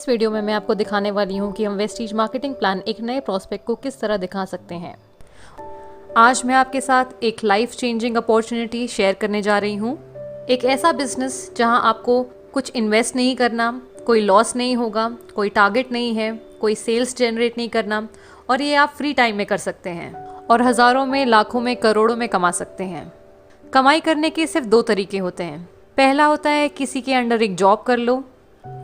इस वीडियो में मैं आपको दिखाने वाली हूँ कि हम वेस्टीज मार्केटिंग प्लान एक नए प्रॉस्पेक्ट को किस तरह दिखा सकते हैं। आज मैं आपके साथ एक लाइफ चेंजिंग अपॉर्चुनिटी शेयर करने जा रही हूँ। एक ऐसा बिजनेस जहाँ आपको कुछ इन्वेस्ट नहीं करना, कोई लॉस नहीं होगा, कोई टारगेट नहीं है, कोई सेल्स जनरेट नहीं करना, और ये आप फ्री टाइम में कर सकते हैं और हज़ारों में, लाखों में, करोड़ों में कमा सकते हैं। कमाई करने के सिर्फ दो तरीके होते हैं। पहला होता है किसी के अंडर एक जॉब कर लो,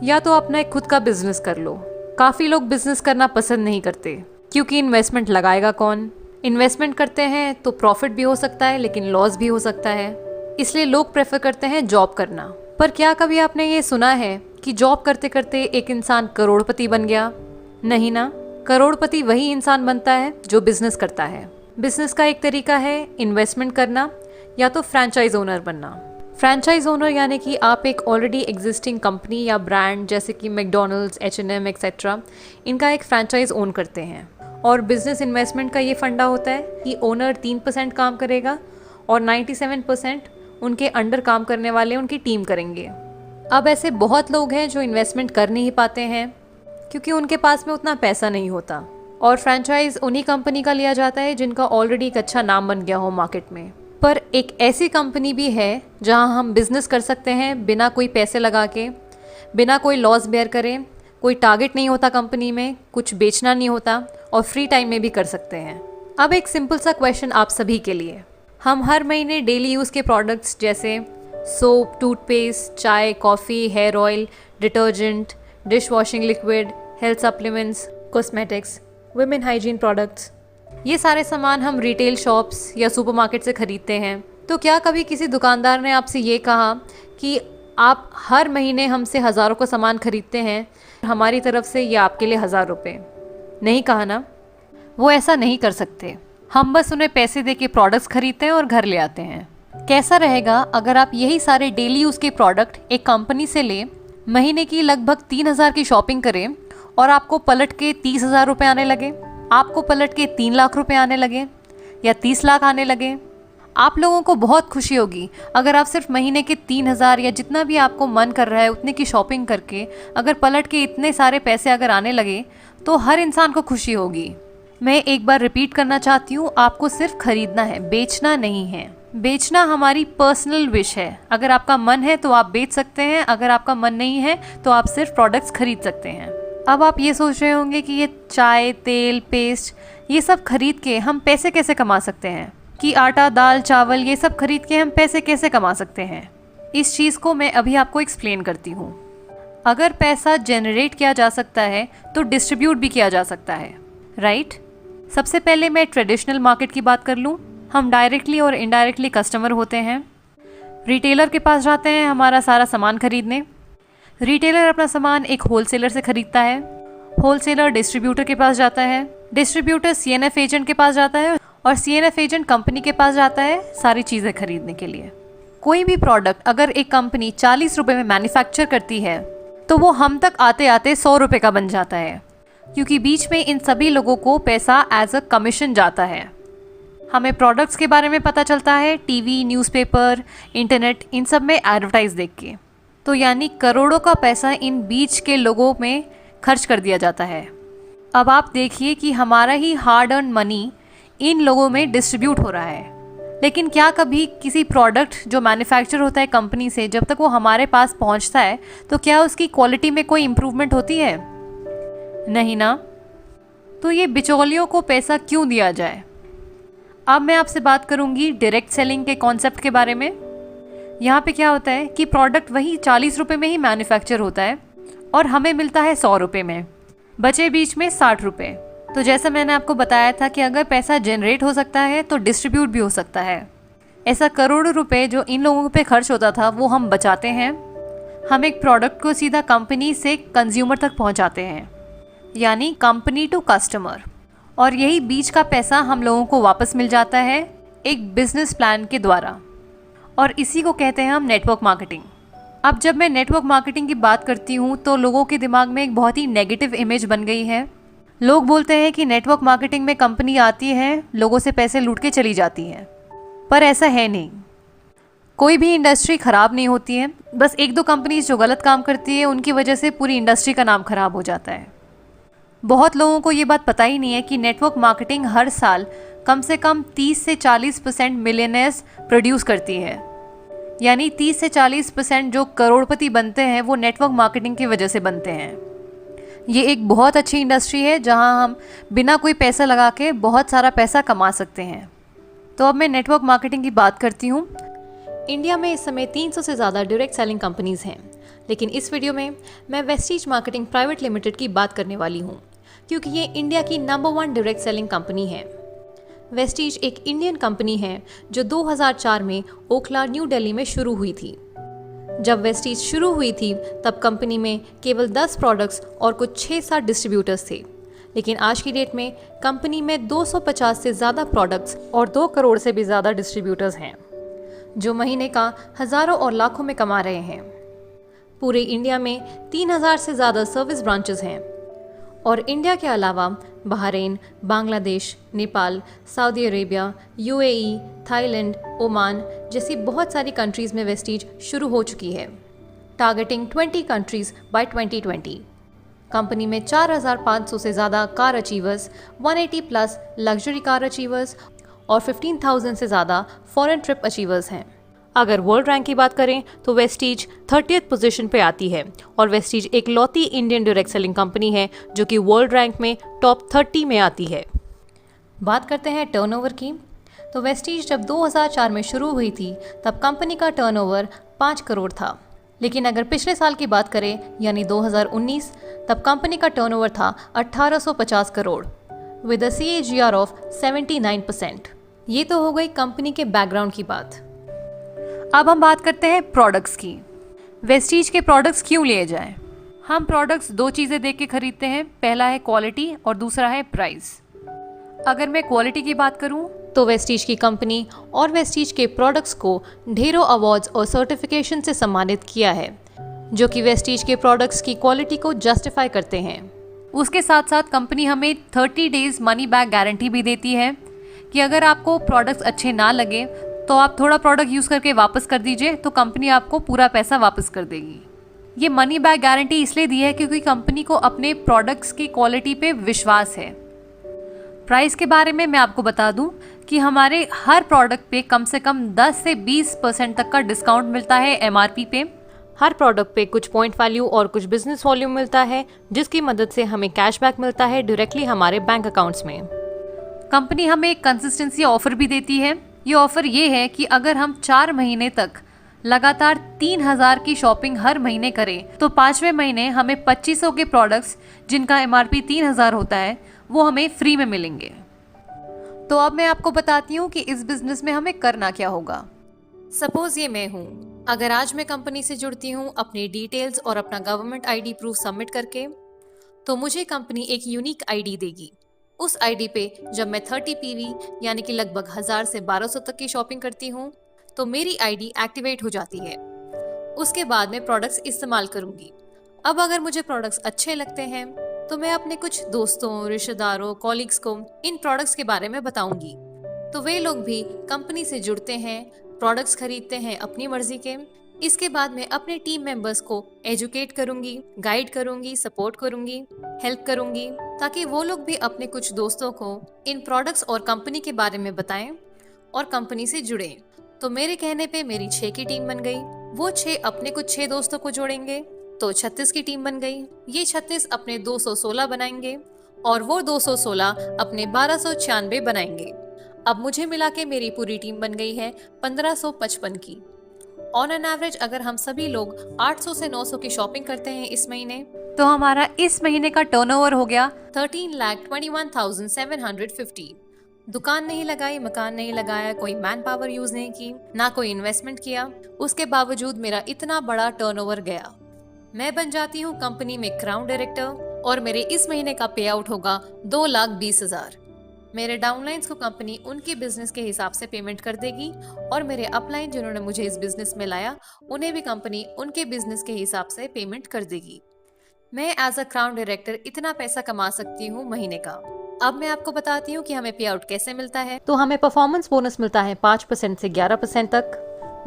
या तो अपना एक खुद का बिजनेस कर लो। काफ़ी लोग बिजनेस करना पसंद नहीं करते क्योंकि इन्वेस्टमेंट लगाएगा कौन। इन्वेस्टमेंट करते हैं तो प्रॉफिट भी हो सकता है लेकिन लॉस भी हो सकता है, इसलिए लोग प्रेफर करते हैं जॉब करना। पर क्या कभी आपने ये सुना है कि जॉब करते करते एक इंसान करोड़पति बन गया? नहीं ना। करोड़पति वही इंसान बनता है जो बिजनेस करता है। बिजनेस का एक तरीका है इन्वेस्टमेंट करना या तो फ्रेंचाइज ओनर बनना। फ्रेंचाइज ओनर यानी कि आप एक ऑलरेडी एग्जिस्टिंग कंपनी या ब्रांड जैसे कि मैकडॉनल्ड्स, H&M एक्सेट्रा, इनका एक फ्रेंचाइज ओन करते हैं। और बिजनेस इन्वेस्टमेंट का ये फंडा होता है कि ओनर 3% काम करेगा और 97% उनके अंडर काम करने वाले उनकी टीम करेंगे। अब ऐसे बहुत लोग हैं जो इन्वेस्टमेंट कर नहीं पाते हैं क्योंकि उनके पास में उतना पैसा नहीं होता, और फ्रेंचाइज उन्हीं कंपनी का लिया जाता है जिनका ऑलरेडी एक अच्छा नाम बन गया हो मार्केट में। पर एक ऐसी कंपनी भी है जहां हम बिज़नेस कर सकते हैं बिना कोई पैसे लगा के, बिना कोई लॉस बेयर करे, कोई टारगेट नहीं होता कंपनी में, कुछ बेचना नहीं होता और फ्री टाइम में भी कर सकते हैं। अब एक सिंपल सा क्वेश्चन आप सभी के लिए। हम हर महीने डेली यूज़ के प्रोडक्ट्स जैसे सोप, टूथपेस्ट, चाय, coffee, hair oil, detergent, dish washing liquid, health supplements, cosmetics, women hygiene products, ये सारे सामान हम रिटेल शॉप्स या सुपरमार्केट से खरीदते हैं। तो क्या कभी किसी दुकानदार ने आपसे ये कहा कि आप हर महीने हमसे हज़ारों का सामान खरीदते हैं, हमारी तरफ से ये आपके लिए 1000 रुपये? नहीं कहा ना। वो ऐसा नहीं कर सकते। हम बस उन्हें पैसे दे के प्रोडक्ट्स खरीदते हैं और घर ले आते हैं। कैसा रहेगा अगर आप यही सारे डेली यूज़ के प्रोडक्ट एक कंपनी से लें, महीने की लगभग 3000 की शॉपिंग करें और आपको पलट के 30,000 रुपये आने लगे, आपको पलट के 3 लाख रुपए आने लगे या 30 लाख आने लगे? आप लोगों को बहुत खुशी होगी अगर आप सिर्फ महीने के 3000 या जितना भी आपको मन कर रहा है उतने की शॉपिंग करके अगर पलट के इतने सारे पैसे अगर आने लगे तो हर इंसान को खुशी होगी। मैं एक बार रिपीट करना चाहती हूँ, आपको सिर्फ खरीदना है, बेचना नहीं है। बेचना हमारी पर्सनल विश है। अगर आपका मन है तो आप बेच सकते हैं, अगर आपका मन नहीं है तो आप सिर्फ प्रोडक्ट्स खरीद सकते हैं। अब आप ये सोच रहे होंगे कि ये चाय, तेल, पेस्ट, ये सब खरीद के हम पैसे कैसे कमा सकते हैं, कि आटा, दाल, चावल ये सब खरीद के हम पैसे कैसे कमा सकते हैं। इस चीज़ को मैं अभी आपको एक्सप्लेन करती हूँ। अगर पैसा जनरेट किया जा सकता है तो डिस्ट्रीब्यूट भी किया जा सकता है, राइट? सबसे पहले मैं ट्रेडिशनल मार्केट की बात कर लूँ। हम डायरेक्टली और इनडायरेक्टली कस्टमर होते हैं। रिटेलर के पास जाते हैं हमारा सारा सामान खरीदने। रिटेलर अपना सामान एक होलसेलर से खरीदता है, होलसेलर डिस्ट्रीब्यूटर के पास जाता है, डिस्ट्रीब्यूटर CNF एजेंट के पास जाता है और CNF एजेंट कंपनी के पास जाता है सारी चीज़ें खरीदने के लिए। कोई भी प्रोडक्ट अगर एक कंपनी 40 रुपये में मैन्युफैक्चर करती है तो वो हम तक आते आते 100 रुपये का बन जाता है, क्योंकि बीच में इन सभी लोगों को पैसा एज अ कमीशन जाता है। हमें प्रोडक्ट्स के बारे में पता चलता है टीवी, न्यूज़पेपर, इंटरनेट, इन सब में एडवर्टाइज देख के। तो यानी करोड़ों का पैसा इन बीच के लोगों में खर्च कर दिया जाता है। अब आप देखिए कि हमारा ही हार्ड अर्न मनी इन लोगों में डिस्ट्रीब्यूट हो रहा है। लेकिन क्या कभी किसी प्रोडक्ट जो मैन्युफैक्चर होता है कंपनी से, जब तक वो हमारे पास पहुंचता है तो क्या उसकी क्वालिटी में कोई इम्प्रूवमेंट होती है? नहीं ना। तो ये बिचौलियों को पैसा क्यों दिया जाए? अब मैं आपसे बात करूंगी डायरेक्ट सेलिंग के कॉन्सेप्ट के बारे में। यहाँ पे क्या होता है कि प्रोडक्ट वही 40 रुपये में ही मैन्युफैक्चर होता है और हमें मिलता है 100 रुपये में, बचे बीच में 60 रुपये। तो जैसा मैंने आपको बताया था कि अगर पैसा जनरेट हो सकता है तो डिस्ट्रीब्यूट भी हो सकता है। ऐसा करोड़ों रुपए जो इन लोगों पे खर्च होता था वो हम बचाते हैं। हम एक प्रोडक्ट को सीधा कंपनी से कंज्यूमर तक पहुंचाते हैं, यानी कंपनी टू कस्टमर, और यही बीच का पैसा हम लोगों को वापस मिल जाता है एक बिजनेस प्लान के द्वारा, और इसी को कहते हैं हम नेटवर्क मार्केटिंग। अब जब मैं नेटवर्क मार्केटिंग की बात करती हूँ तो लोगों के दिमाग में एक बहुत ही नेगेटिव इमेज बन गई है। लोग बोलते हैं कि नेटवर्क मार्केटिंग में कंपनी आती है, लोगों से पैसे लूट के चली जाती है, पर ऐसा है नहीं। कोई भी इंडस्ट्री ख़राब नहीं होती है, बस एक दो कंपनीज जो गलत काम करती है उनकी वजह से पूरी इंडस्ट्री का नाम खराब हो जाता है। बहुत लोगों को ये बात पता ही नहीं है कि नेटवर्क मार्केटिंग हर साल कम से कम 30 से 40% मिलियनेयर्स प्रोड्यूस करती है। यानी 30 से 40% जो करोड़पति बनते हैं वो नेटवर्क मार्केटिंग की वजह से बनते हैं। ये एक बहुत अच्छी इंडस्ट्री है जहां हम बिना कोई पैसा लगा के बहुत सारा पैसा कमा सकते हैं। तो अब मैं नेटवर्क मार्केटिंग की बात करती हूँ। इंडिया में इस समय 300 से ज़्यादा डायरेक्ट सेलिंग कंपनीज़ हैं, लेकिन इस वीडियो में मैं वेस्टीज मार्केटिंग प्राइवेट लिमिटेड की बात करने वाली हूँ, क्योंकि ये इंडिया की नंबर 1 डायरेक्ट सेलिंग कंपनी है। वेस्टीज एक इंडियन कंपनी है जो 2004 में ओखला, न्यू दिल्ली में शुरू हुई थी। जब वेस्टीज शुरू हुई थी तब कंपनी में केवल 10 प्रोडक्ट्स और कुछ 6-7 डिस्ट्रीब्यूटर्स थे, लेकिन आज की डेट में कंपनी में 250 से ज़्यादा प्रोडक्ट्स और 2 करोड़ से भी ज़्यादा डिस्ट्रीब्यूटर्स हैं, जो महीने का हज़ारों और लाखों में कमा रहे हैं। पूरे इंडिया में 3000 से ज़्यादा सर्विस ब्रांचेस हैं और इंडिया के अलावा Bahrain, Bangladesh, Nepal, Saudi Arabia, UAE, Thailand, Oman जैसी बहुत सारी कंट्रीज़ में वेस्टीज शुरू हो चुकी है, टारगेटिंग 20 कंट्रीज़ बाय 2020। कंपनी में 4500 से ज़्यादा car achievers, 180 plus luxury car achievers और 15,000 से ज़्यादा फॉरेन ट्रिप अचीवर्स हैं। अगर वर्ल्ड रैंक की बात करें तो वेस्टीज 30th पोजीशन पे आती है और वेस्टीज एक लौती इंडियन डायरेक्ट सेलिंग कंपनी है जो कि वर्ल्ड रैंक में टॉप 30 में आती है। बात करते हैं टर्नओवर की, तो वेस्टीज जब 2004 में शुरू हुई थी तब कंपनी का टर्नओवर 5 करोड़ था, लेकिन अगर पिछले साल की बात करें यानी 2019, तब कंपनी का टर्नओवर था 1850 crore with a CAGR of 79%। ये तो हो गई कंपनी के बैकग्राउंड की बात। अब हम बात करते हैं प्रोडक्ट्स की। वेस्टीज के प्रोडक्ट्स क्यों लिए जाएं? हम प्रोडक्ट्स 2 चीज़ें देख के खरीदते हैं, पहला है क्वालिटी और दूसरा है प्राइस। अगर मैं क्वालिटी की बात करूं तो वेस्टीज की कंपनी और वेस्टीज के प्रोडक्ट्स को ढेरों अवार्ड्स और सर्टिफिकेशन से सम्मानित किया है, जो कि वेस्टीज के प्रोडक्ट्स की क्वालिटी को जस्टिफाई करते हैं। उसके साथ साथ कंपनी हमें 30 डेज मनी बैक गारंटी भी देती है कि अगर आपको प्रोडक्ट्स अच्छे ना लगे तो आप थोड़ा प्रोडक्ट यूज़ करके वापस कर दीजिए, तो कंपनी आपको पूरा पैसा वापस कर देगी। ये मनी बैक गारंटी इसलिए दी है क्योंकि कंपनी को अपने प्रोडक्ट्स की क्वालिटी पे विश्वास है। प्राइस के बारे में मैं आपको बता दूं कि हमारे हर प्रोडक्ट पे कम से कम 10 से 20% तक का डिस्काउंट मिलता है MRP पे। हर प्रोडक्ट पे कुछ पॉइंट वैल्यू और कुछ बिजनेस वॉल्यूम मिलता है, जिसकी मदद से हमें कैशबैक मिलता है डायरेक्टली हमारे बैंक अकाउंट्स में। कंपनी हमें एक कंसिस्टेंसी ऑफर भी देती है। ये ऑफर ये है कि अगर हम 4 महीने तक लगातार 3000 की शॉपिंग हर महीने करें तो 5वें महीने हमें 2500 के प्रोडक्ट्स जिनका MRP 3000 होता है वो हमें फ्री में मिलेंगे। तो अब मैं आपको बताती हूँ कि इस बिजनेस में हमें करना क्या होगा। सपोज ये मैं हूँ, अगर आज मैं कंपनी से जुड़ती हूँ अपनी डिटेल्स और अपना गवर्नमेंट ID प्रूफ सबमिट करके, तो मुझे कंपनी एक यूनिक ID देगी। उस ID पे जब मैं 30 PV यानी कि लगभग 1000 से 1200 तक की शॉपिंग करती हूँ तो मेरी ID एक्टिवेट हो जाती है। उसके बाद मैं प्रोडक्ट्स इस्तेमाल करूँगी। अब अगर मुझे प्रोडक्ट्स अच्छे लगते हैं तो मैं अपने कुछ दोस्तों, रिश्तेदारों, कॉलीग्स को इन प्रोडक्ट्स के बारे में बताऊंगी, तो वे लोग भी कंपनी से जुड़ते हैं, प्रोडक्ट्स खरीदते हैं अपनी मर्जी के। इसके बाद मैं अपने टीम मेंबर्स को एजुकेट करूंगी, गाइड करूंगी, सपोर्ट करूंगी, हेल्प करूंगी, ताकि वो लोग भी अपने कुछ दोस्तों को इन प्रोडक्ट्स और कंपनी के बारे में बताएं और कंपनी से जुड़ें। तो मेरे कहने पे मेरी 6 की टीम बन गई। वो 6 अपने कुछ 6 दोस्तों को जोड़ेंगे तो 36 की टीम बन गई। ये 36 अपने 216 बनाएंगे और वो 216 अपने 1296 बनाएंगे। अब मुझे मिला के मेरी पूरी टीम बन गई है 1555 की। ऑन एन एवरेज अगर हम सभी लोग 800 से 900 की शॉपिंग करते हैं इस महीने, तो हमारा इस महीने का टर्नओवर हो गया 13,21,750। दुकान नहीं लगाई, मकान नहीं लगाया, कोई मैन पावर यूज नहीं की, ना कोई इन्वेस्टमेंट किया, उसके बावजूद मेरा इतना बड़ा टर्नओवर गया। मैं बन जाती हूँ कंपनी में क्राउन डायरेक्टर और मेरे इस महीने का पे आउट होगा 2,20,000। मेरे डाउनलाइंस को कंपनी उनके बिजनेस के हिसाब से पेमेंट कर देगी और मेरे अपलाइन जिन्होंने मुझे इस बिजनेस में लाया उन्हें भी कंपनी उनके बिजनेस के हिसाब से पेमेंट कर देगी। मैं एज अ क्राउन डायरेक्टर इतना पैसा कमा सकती हूँ महीने का। अब मैं आपको बताती हूँ कि हमें पे आउट कैसे मिलता है। तो हमें परफॉर्मेंस बोनस मिलता है 5% से 11% तक।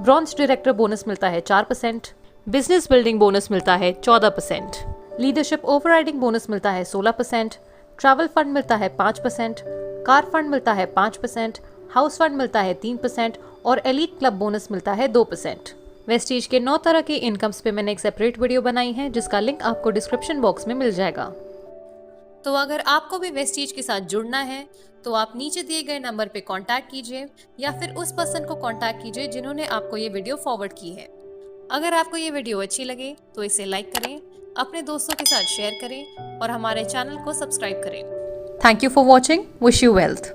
ब्रॉन्ज डायरेक्टर बोनस मिलता है 4%, बिजनेस बिल्डिंग बोनस मिलता है 14%, लीडरशिप ओवरराइडिंग बोनस मिलता है 16%, ट्रैवल फंड मिलता है 5%, कार फंड मिलता है 5%, हाउस फंड मिलता है 3% और एलीट क्लब बोनस मिलता है 2%। वेस्टीज के 9 तरह के इनकम्स पे मैंने एक सेपरेट वीडियो बनाई है जिसका लिंक आपको डिस्क्रिप्शन बॉक्स में मिल जाएगा। तो अगर आपको भी वेस्टीज के साथ जुड़ना है तो आप नीचे दिए गए नंबर पे कांटेक्ट कीजिए या फिर उस पर्सन को कांटेक्ट कीजिए जिन्होंने आपको ये वीडियो फॉरवर्ड की है। अगर आपको ये वीडियो अच्छी लगे तो इसे लाइक करें, अपने दोस्तों के साथ शेयर करें और हमारे चैनल को सब्सक्राइब करें। Thank you for watching. Wish you wealth.